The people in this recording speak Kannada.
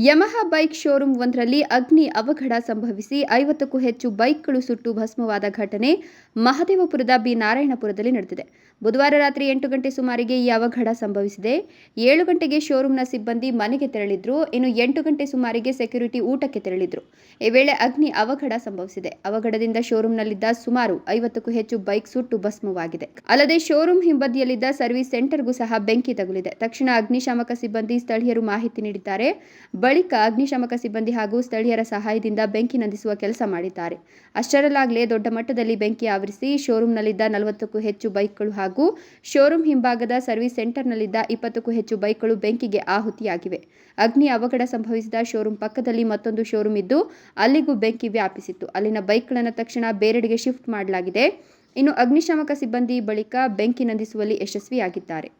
ಯಮಹಾ ಬೈಕ್ ಶೋರೂಮ್ ಒಂದರಲ್ಲಿ ಅಗ್ನಿ ಅವಘಡ ಸಂಭವಿಸಿ 50ಕ್ಕೂ ಹೆಚ್ಚು ಬೈಕ್ಗಳು ಸುಟ್ಟು ಭಸ್ಮವಾದ ಘಟನೆ ಮಹದೇವಪುರದ ಬಿ ನಾರಾಯಣಪುರದಲ್ಲಿ ನಡೆದಿದೆ. ಬುಧವಾರ ರಾತ್ರಿ 8 ಗಂಟೆ ಸುಮಾರಿಗೆ ಈ ಅವಘಡ ಸಂಭವಿಸಿದೆ. 7 ಗಂಟೆಗೆ ಶೋರೂಮ್ನ ಸಿಬ್ಬಂದಿ ಮನೆಗೆ ತೆರಳಿದ್ರು. ಇನ್ನು 8 ಗಂಟೆ ಸುಮಾರಿಗೆ ಸೆಕ್ಯೂರಿಟಿ ಊಟಕ್ಕೆ ತೆರಳಿದ್ರು. ಈ ವೇಳೆ ಅಗ್ನಿ ಅವಘಡ ಸಂಭವಿಸಿದೆ. ಅವಘಡದಿಂದ ಶೋರೂಮ್ನಲ್ಲಿದ್ದ ಸುಮಾರು 50ಕ್ಕೂ ಹೆಚ್ಚು ಬೈಕ್ ಸುಟ್ಟು ಭಸ್ಮವಾಗಿದೆ. ಅಲ್ಲದೆ ಶೋರೂಮ್ ಹಿಂಬದಿಯಲ್ಲಿದ್ದ ಸರ್ವಿಸ್ ಸೆಂಟರ್ಗೂ ಸಹ ಬೆಂಕಿ ತಗುಲಿದೆ. ತಕ್ಷಣ ಅಗ್ನಿಶಾಮಕ ಸಿಬ್ಬಂದಿ ಸ್ಥಳೀಯರು ಮಾಹಿತಿ ನೀಡಿದ್ದಾರೆ. ಬಳಿಕ ಅಗ್ನಿಶಾಮಕ ಸಿಬ್ಬಂದಿ ಹಾಗೂ ಸ್ಥಳೀಯರ ಸಹಾಯದಿಂದ ಬೆಂಕಿ ನಂದಿಸುವ ಕೆಲಸ ಮಾಡಿದ್ದಾರೆ. ಅಷ್ಟರಲ್ಲಾಗಲೇ ದೊಡ್ಡ ಮಟ್ಟದಲ್ಲಿ ಬೆಂಕಿ ಆವರಿಸಿ ಶೋರೂಮ್ನಲ್ಲಿದ್ದ 40ಕ್ಕೂ ಹೆಚ್ಚು ಬೈಕ್ಗಳು ಹಾಗೂ ಶೋರೂಮ್ ಹಿಂಭಾಗದ ಸರ್ವಿಸ್ ಸೆಂಟರ್ನಲ್ಲಿದ್ದ 20ಕ್ಕೂ ಹೆಚ್ಚು ಬೈಕ್ಗಳು ಬೆಂಕಿಗೆ ಆಹುತಿಯಾಗಿವೆ. ಅಗ್ನಿ ಅವಘಡ ಸಂಭವಿಸಿದ ಶೋರೂಮ್ ಪಕ್ಕದಲ್ಲಿ ಮತ್ತೊಂದು ಶೋರೂಮ್ ಇದ್ದು ಅಲ್ಲಿಗೂ ಬೆಂಕಿ ವ್ಯಾಪಿಸಿತ್ತು. ಅಲ್ಲಿನ ಬೈಕ್ಗಳನ್ನು ತಕ್ಷಣ ಬೇರೆಡೆಗೆ ಶಿಫ್ಟ್ ಮಾಡಲಾಗಿದೆ. ಇನ್ನು ಅಗ್ನಿಶಾಮಕ ಸಿಬ್ಬಂದಿ ಬಳಿಕ ಬೆಂಕಿ ನಂದಿಸುವಲ್ಲಿ ಯಶಸ್ವಿಯಾಗಿದ್ದಾರೆ.